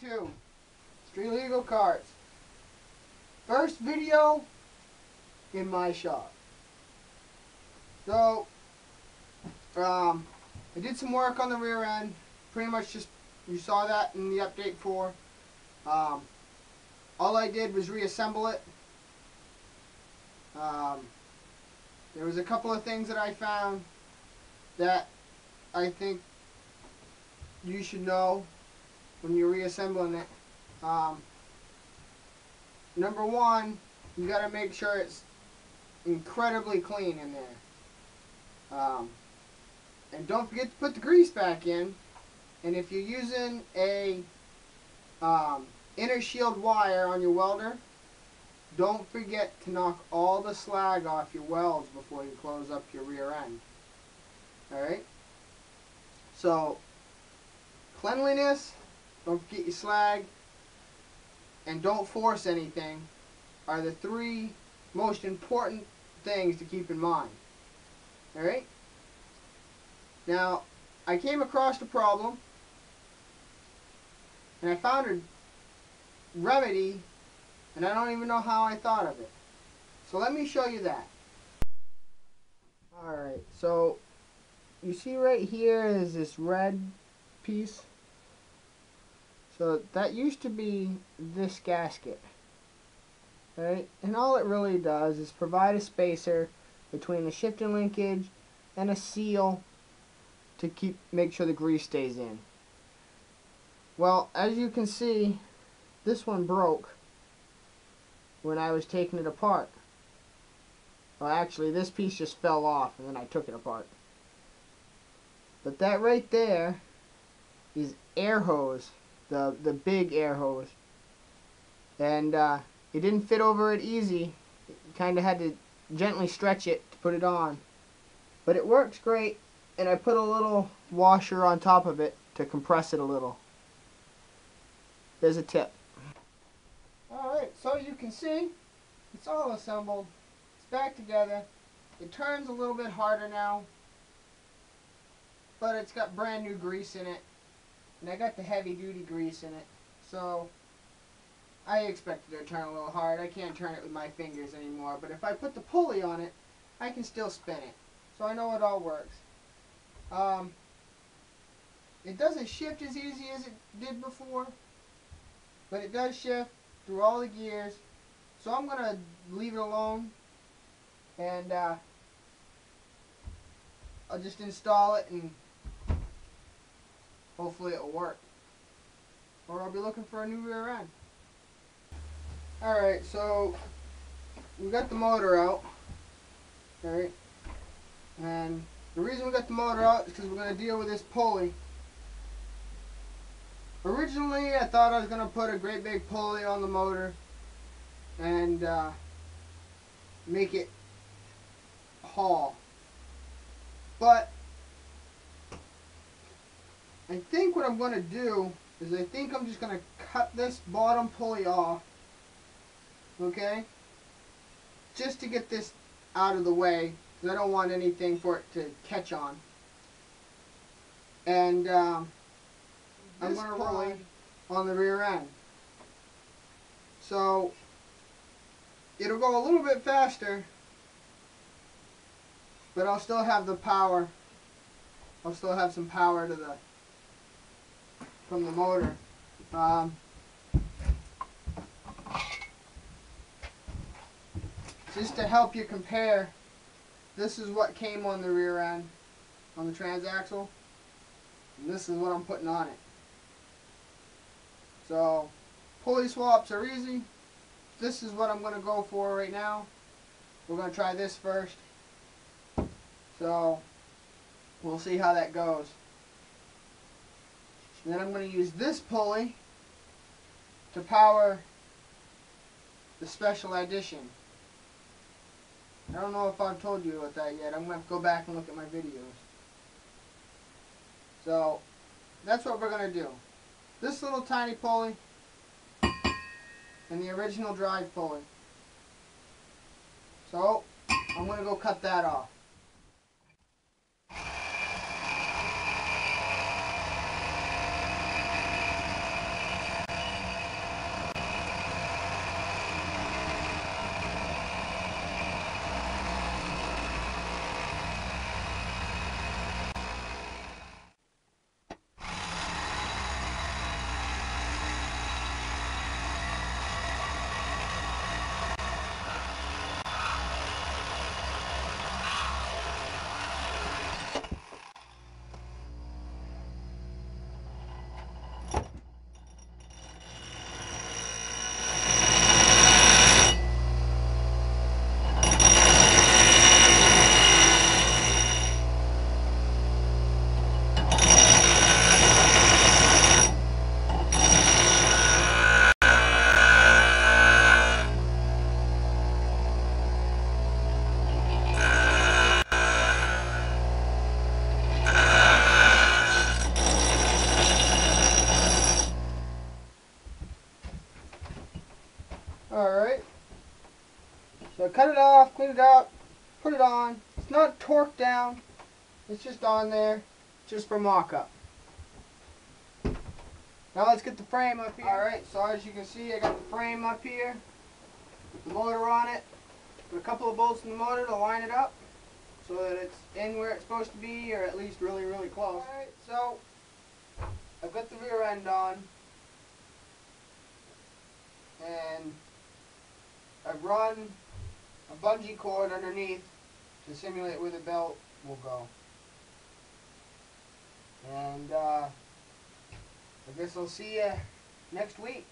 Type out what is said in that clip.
2022. Street Legal Carts. First video in my shop. So, I did some work on the rear end. Pretty much just, you saw that in the update 4. All I did was reassemble it. There was a couple of things that I found that I think you should know when you're reassembling it. Number one, you got to make sure it's incredibly clean in there. And don't forget to put the grease back in. And if you're using a inner shield wire on your welder, don't forget to knock all the slag off your welds before you close up your rear end. Alright? So, cleanliness, don't forget your slag, and don't force anything are the 3 most important things to keep in mind. Alright? Now, I came across a problem, and I found a remedy, and I don't even know how I thought of it. So let me show you that. Alright, so you see right here is this red piece. So that used to be this gasket. Right? And all it really does is provide a spacer between the shifting linkage and a seal to make sure the grease stays in. Well, as you can see, this one broke when I was taking it apart. Well, actually, this piece just fell off and then I took it apart. But that right there is air hose, the big air hose. And it didn't fit over it easy. You kind of had to gently stretch it to put it on. But it works great, and I put a little washer on top of it to compress it a little. There's a tip. Alright, so you can see, it's all assembled. It's back together. It turns a little bit harder now, but it's got brand new grease in it. And I got the heavy duty grease in it. So, I expected it to turn a little hard. I can't turn it with my fingers anymore. But if I put the pulley on it, I can still spin it. So I know it all works. It doesn't shift as easy as it did before, but it does shift through all the gears. So I'm going to leave it alone, and I'll just install it, and hopefully it will work. Or I'll be looking for a new rear end. Alright, so we got the motor out. Alright, and the reason we got the motor out is because we're going to deal with this pulley. Originally, I thought I was going to put a great big pulley on the motor and make it haul. But I think what I'm going to do is I think I'm just going to cut this bottom pulley off. Okay? Just to get this out of the way, because I don't want anything for it to catch on. And I'm going to ride on the rear end. So it'll go a little bit faster, but I'll still have the power. I'll still have some power to from the motor. Just to help you compare, this is what came on the rear end, on the transaxle, and this is what I'm putting on it. So, pulley swaps are easy. This is what I'm going to go for right now. We're going to try this first. So, we'll see how that goes. And then I'm going to use this pulley to power the special edition. I don't know if I've told you about that yet. I'm going to have to go back and look at my videos. So, that's what we're going to do. This little tiny pulley and the original drive pulley. So, I'm going to go cut that off. Alright. So I cut it off, clean it up, put it on. It's not torqued down. It's just on there, just for mock-up. Now let's get the frame up here. Alright, so as you can see, I got the frame up here with the motor on it. Put a couple of bolts in the motor to line it up so that it's in where it's supposed to be, or at least really, really close. Alright, so I've got the rear end on, and I've run a bungee cord underneath to simulate where the belt will go. And I guess I'll see you next week.